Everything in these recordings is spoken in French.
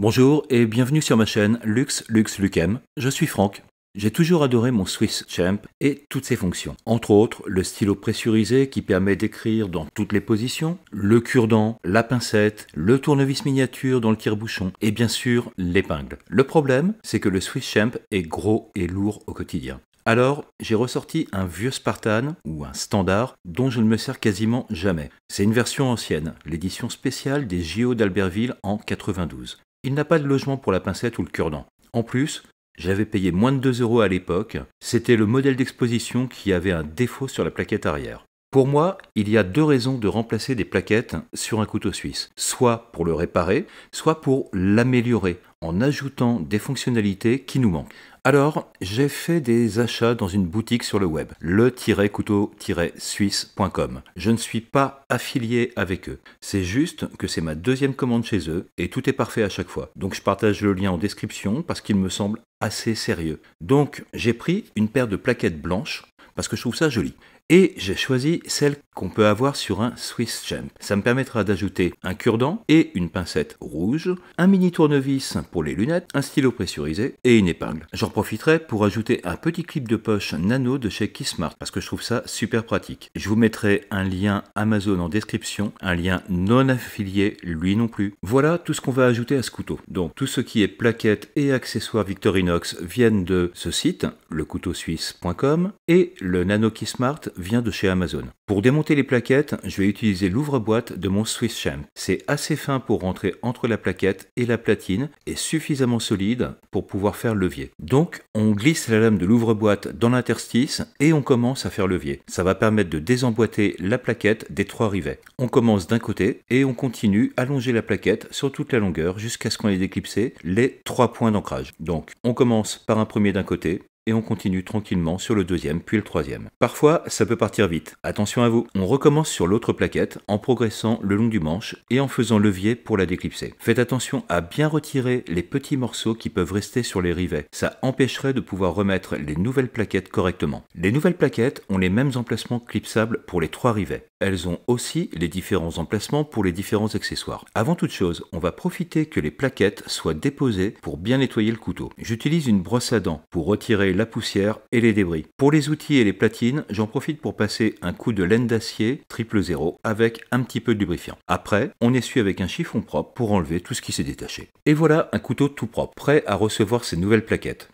Bonjour et bienvenue sur ma chaîne Lux Lucem. Je suis Franck. J'ai toujours adoré mon Swiss Champ et toutes ses fonctions. Entre autres, le stylo pressurisé qui permet d'écrire dans toutes les positions, le cure-dent, la pincette, le tournevis miniature dans le tire-bouchon et bien sûr l'épingle. Le problème, c'est que le Swiss Champ est gros et lourd au quotidien. Alors, j'ai ressorti un vieux Spartan, ou un standard, dont je ne me sers quasiment jamais. C'est une version ancienne, l'édition spéciale des JO d'Albertville en 92. Il n'a pas de logement pour la pincette ou le cure-dent. En plus, j'avais payé moins de 2 € à l'époque, c'était le modèle d'exposition qui avait un défaut sur la plaquette arrière. Pour moi, il y a deux raisons de remplacer des plaquettes sur un couteau suisse. Soit pour le réparer, soit pour l'améliorer, en ajoutant des fonctionnalités qui nous manquent. Alors, j'ai fait des achats dans une boutique sur le web, le-couteau-suisse.com. Je ne suis pas affilié avec eux. C'est juste que c'est ma deuxième commande chez eux et tout est parfait à chaque fois. Donc je partage le lien en description parce qu'il me semble assez sérieux. Donc j'ai pris une paire de plaquettes blanches parce que je trouve ça joli. Et j'ai choisi celle qu'on peut avoir sur un Swiss Champ. Ça me permettra d'ajouter un cure-dent et une pincette rouge, un mini tournevis pour les lunettes, un stylo pressurisé et une épingle. J'en profiterai pour ajouter un petit clip de poche nano de chez Keysmart parce que je trouve ça super pratique. Je vous mettrai un lien Amazon en description, un lien non affilié, lui non plus. Voilà tout ce qu'on va ajouter à ce couteau. Donc tout ce qui est plaquettes et accessoires Victorinox viennent de ce site, lecouteausuisse.com, et le nano Keysmart vient de chez Amazon. Pour démonter les plaquettes, je vais utiliser l'ouvre-boîte de mon Swiss Champ. C'est assez fin pour rentrer entre la plaquette et la platine et suffisamment solide pour pouvoir faire levier. Donc, on glisse la lame de l'ouvre-boîte dans l'interstice et on commence à faire levier. Ça va permettre de désemboîter la plaquette des 3 rivets. On commence d'un côté et on continue à allonger la plaquette sur toute la longueur jusqu'à ce qu'on ait déclipsé les 3 points d'ancrage. Donc, on commence par un premier d'un côté, et on continue tranquillement sur le deuxième puis le troisième. Parfois, ça peut partir vite. Attention à vous. On recommence sur l'autre plaquette en progressant le long du manche et en faisant levier pour la déclipser. Faites attention à bien retirer les petits morceaux qui peuvent rester sur les rivets. Ça empêcherait de pouvoir remettre les nouvelles plaquettes correctement. Les nouvelles plaquettes ont les mêmes emplacements clipsables pour les 3 rivets. Elles ont aussi les différents emplacements pour les différents accessoires. Avant toute chose, on va profiter que les plaquettes soient déposées pour bien nettoyer le couteau. J'utilise une brosse à dents pour retirer la poussière et les débris. Pour les outils et les platines, j'en profite pour passer un coup de laine d'acier 000 avec un petit peu de lubrifiant. Après, on essuie avec un chiffon propre pour enlever tout ce qui s'est détaché. Et voilà un couteau tout propre, prêt à recevoir ces nouvelles plaquettes.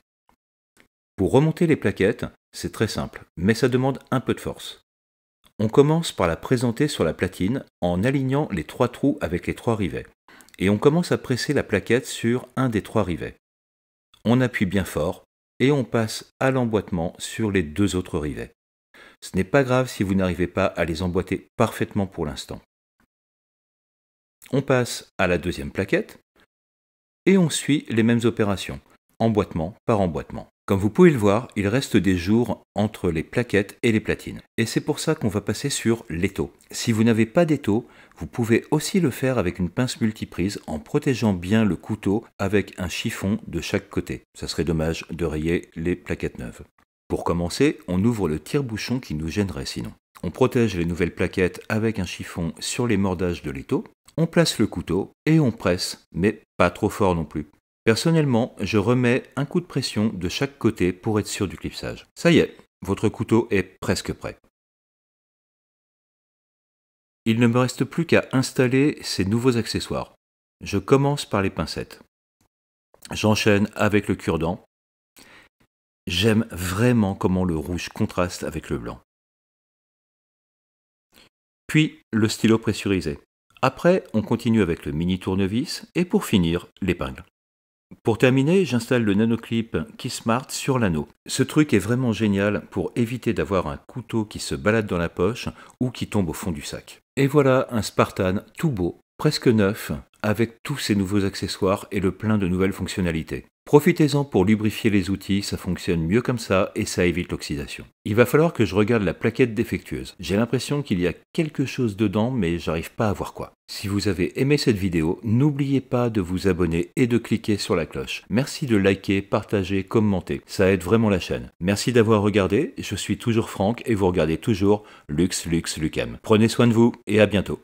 Pour remonter les plaquettes, c'est très simple, mais ça demande un peu de force. On commence par la présenter sur la platine en alignant les 3 trous avec les 3 rivets. Et on commence à presser la plaquette sur un des 3 rivets. On appuie bien fort et on passe à l'emboîtement sur les 2 autres rivets. Ce n'est pas grave si vous n'arrivez pas à les emboîter parfaitement pour l'instant. On passe à la deuxième plaquette et on suit les mêmes opérations, emboîtement par emboîtement. Comme vous pouvez le voir, il reste des jours entre les plaquettes et les platines. Et c'est pour ça qu'on va passer sur l'étau. Si vous n'avez pas d'étau, vous pouvez aussi le faire avec une pince multiprise en protégeant bien le couteau avec un chiffon de chaque côté. Ça serait dommage de rayer les plaquettes neuves. Pour commencer, on ouvre le tire-bouchon qui nous gênerait sinon. On protège les nouvelles plaquettes avec un chiffon sur les mordages de l'étau. On place le couteau et on presse, mais pas trop fort non plus. Personnellement, je remets un coup de pression de chaque côté pour être sûr du clipsage. Ça y est, votre couteau est presque prêt. Il ne me reste plus qu'à installer ces nouveaux accessoires. Je commence par les pincettes. J'enchaîne avec le cure-dent. J'aime vraiment comment le rouge contraste avec le blanc. Puis le stylo pressurisé. Après, on continue avec le mini tournevis et pour finir, l'épingle. Pour terminer, j'installe le nanoclip Keysmart sur l'anneau. Ce truc est vraiment génial pour éviter d'avoir un couteau qui se balade dans la poche ou qui tombe au fond du sac. Et voilà un Spartan tout beau, presque neuf, avec tous ces nouveaux accessoires et le plein de nouvelles fonctionnalités. Profitez-en pour lubrifier les outils, ça fonctionne mieux comme ça et ça évite l'oxydation. Il va falloir que je regarde la plaquette défectueuse. J'ai l'impression qu'il y a quelque chose dedans mais j'arrive pas à voir quoi. Si vous avez aimé cette vidéo, n'oubliez pas de vous abonner et de cliquer sur la cloche. Merci de liker, partager, commenter, ça aide vraiment la chaîne. Merci d'avoir regardé, je suis toujours Franck et vous regardez toujours Lux Lucem. Prenez soin de vous et à bientôt.